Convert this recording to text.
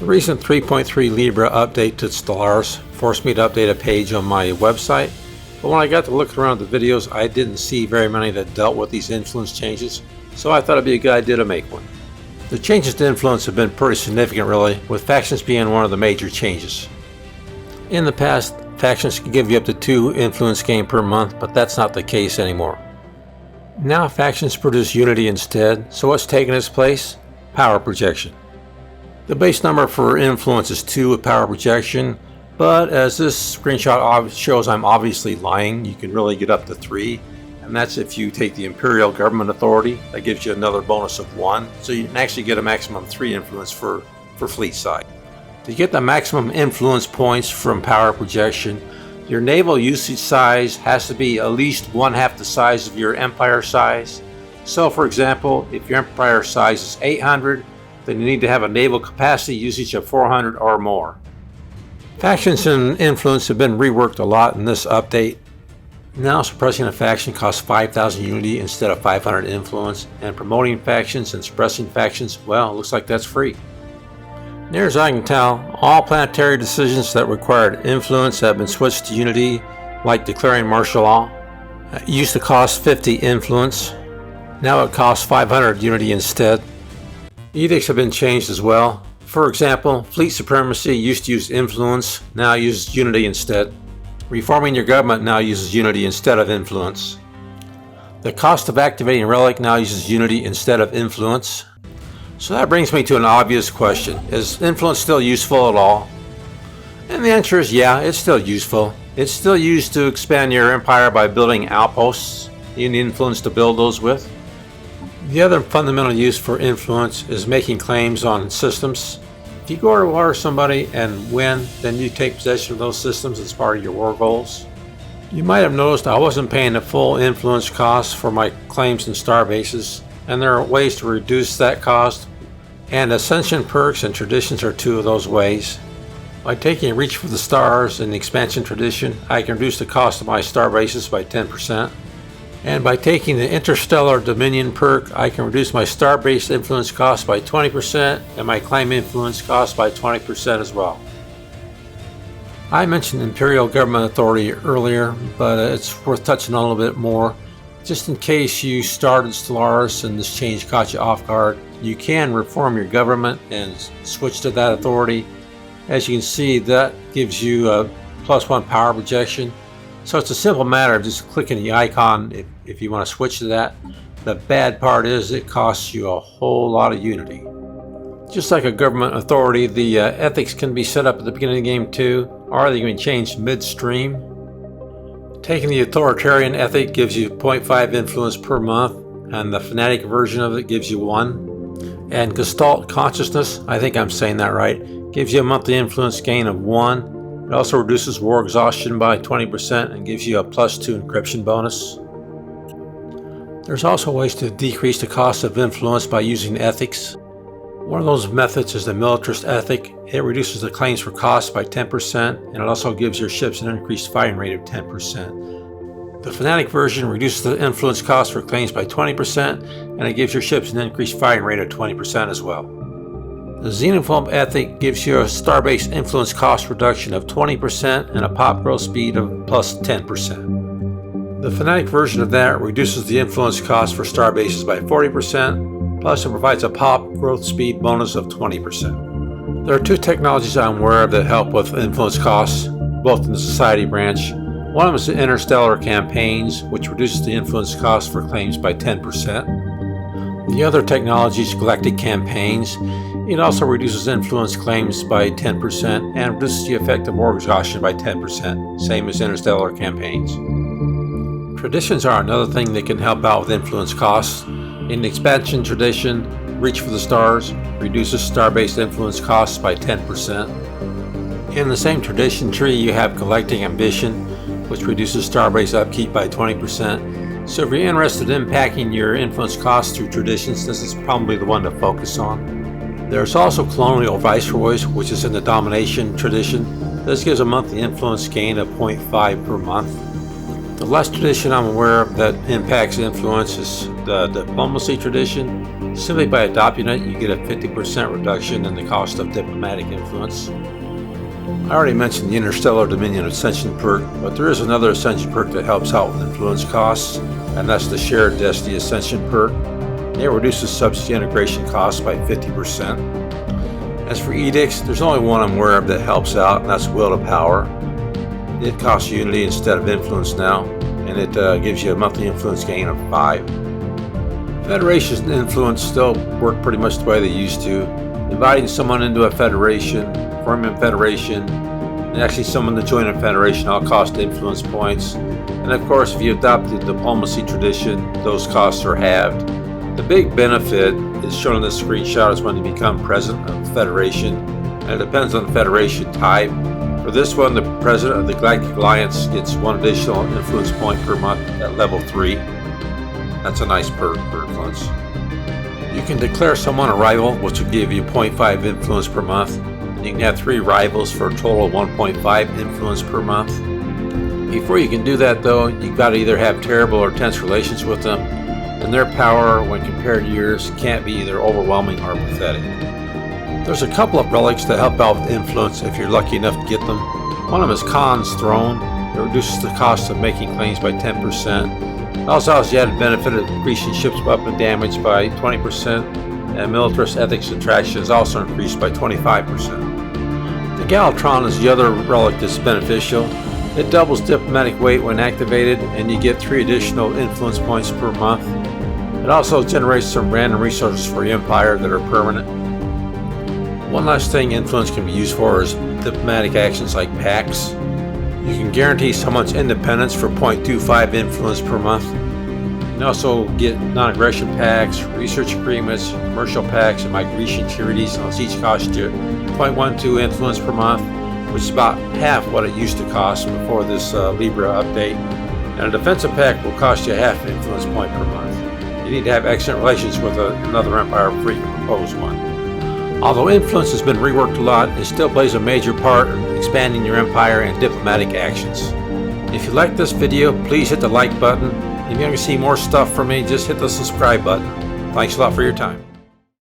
The recent 3.3 Libra update to Stellaris forced me to update a page on my website, but when I got to looking around the videos, I didn't see very many that dealt with these influence changes, so I thought it'd be a good idea to make one. The changes to influence have been pretty significant really, with factions being one of the major changes. In the past, factions could give you up to 2 influence gain per month, but that's not the case anymore. Now factions produce unity instead, so what's taking its place? Power projection. The base number for influence is 2 with power projection, but as this screenshot shows, I'm obviously lying. You can really get up to 3, and that's if you take the Imperial Government Authority. That gives you another bonus of 1, so you can actually get a maximum 3 influence for fleet side. To get the maximum influence points from power projection, your naval usage size has to be at least 1/2 the size of your empire size. So for example, if your empire size is 800, then you need to have a naval capacity usage of 400 or more. Factions and influence have been reworked a lot in this update. Now suppressing a faction costs 5,000 unity instead of 500 influence, and promoting factions and suppressing factions, well, it looks like that's free. Near as I can tell, all planetary decisions that required influence have been switched to unity, like declaring martial law. It used to cost 50 influence, now it costs 500 unity instead. Edicts have been changed as well. For example, fleet supremacy used to use influence, now uses unity instead. Reforming your government now uses unity instead of influence. The cost of activating relic now uses unity instead of influence. So that brings me to an obvious question. Is influence still useful at all? And the answer is yeah, it's still useful. It's still used to expand your empire by building outposts. You need influence to build those with. The other fundamental use for influence is making claims on systems. If you go to war somebody and win, then you take possession of those systems as part of your war goals. You might have noticed I wasn't paying the full influence cost for my claims and star bases, and there are ways to reduce that cost, and ascension perks and traditions are 2 of those ways. By taking Reach for the Stars in the expansion tradition, I can reduce the cost of my star bases by 10%. And by taking the Interstellar Dominion perk, I can reduce my star-based influence cost by 20% and my claim influence cost by 20% as well. I mentioned Imperial Government Authority earlier, but it's worth touching on a little bit more. Just in case you started Stellaris and this change caught you off guard, you can reform your government and switch to that authority. As you can see, that gives you a +1 power projection. So it's a simple matter of just clicking the icon if you want to switch to that. The bad part is it costs you a whole lot of unity. Just like a government authority, the ethics can be set up at the beginning of the game too, or they can be changed midstream. Taking the authoritarian ethic gives you 0.5 influence per month, and the fanatic version of it gives you 1. And Gestalt Consciousness, I think I'm saying that right, gives you a monthly influence gain of 1. It also reduces war exhaustion by 20% and gives you a +2 encryption bonus. There's also ways to decrease the cost of influence by using ethics. One of those methods is the militarist ethic. It reduces the claims for cost by 10%, and it also gives your ships an increased firing rate of 10%. The fanatic version reduces the influence cost for claims by 20%, and it gives your ships an increased firing rate of 20% as well. The Xenophobe ethic gives you a star-based influence cost reduction of 20% and a pop growth speed of +10%. The fanatic version of that reduces the influence cost for star bases by 40%, plus it provides a pop growth speed bonus of 20%. There are 2 technologies I'm aware of that help with influence costs, both in the society branch. One of them is the interstellar campaigns, which reduces the influence cost for claims by 10%. The other technology is galactic campaigns. It also reduces influence claims by 10% and reduces the effect of war exhaustion by 10%, same as interstellar campaigns. Traditions are another thing that can help out with influence costs. In the expansion tradition, Reach for the Stars reduces star-based influence costs by 10%. In the same tradition tree, you have Galactic Ambition, which reduces star-based upkeep by 20%. So if you're interested in impacting your influence costs through traditions, this is probably the one to focus on. There's also Colonial Viceroys, which is in the Domination tradition. This gives a monthly influence gain of 0.5 per month. The last tradition I'm aware of that impacts influence is the Diplomacy tradition. Simply by adopting it, you get a 50% reduction in the cost of diplomatic influence. I already mentioned the Interstellar Dominion Ascension perk, but there is another Ascension perk that helps out with influence costs, and that's the Shared Destiny Ascension perk. It reduces subsidy integration costs by 50%. As for edicts, there's only one I'm aware of that helps out, and that's Will to Power. It costs unity instead of influence now, and it gives you a monthly influence gain of 5. Federation influence still work pretty much the way they used to. Inviting someone into a federation, forming a federation, and actually someone to join a federation all cost influence points. And of course, if you adopt the diplomacy tradition, those costs are halved. The big benefit is shown in this screenshot is when you become president of the federation, and it depends on the federation type. For this one, the president of the Galactic Alliance gets 1 additional influence point per month at level 3. That's a nice perk for influence. You can declare someone a rival, which will give you 0.5 influence per month. You can have 3 rivals for a total of 1.5 influence per month. Before you can do that though, you've got to either have terrible or tense relations with them, and their power, when compared to yours, can't be either overwhelming or pathetic. There's a couple of relics that help out with influence if you're lucky enough to get them. One of them is Khan's Throne. It reduces the cost of making claims by 10%. It also has the added benefit of increasing ship's weapon damage by 20%, and militarist ethics attraction is also increased by 25%. The Galvatron is the other relic that's beneficial. It doubles diplomatic weight when activated, and you get 3 additional influence points per month. It also generates some random resources for your empire that are permanent. One last thing influence can be used for is diplomatic actions like pacts. You can guarantee someone's independence for 0.25 influence per month. You can also get non-aggression pacts, research agreements, commercial pacts, and migration treaties. Those each cost you 0.12 influence per month, which is about half what it used to cost before this Libra update. And a defensive pact will cost you half an influence point per month. You need to have excellent relations with another empire before you can propose one. Although influence has been reworked a lot, it still plays a major part in expanding your empire and diplomatic actions. If you like this video, please hit the like button. If you want to see more stuff from me, just hit the subscribe button. Thanks a lot for your time.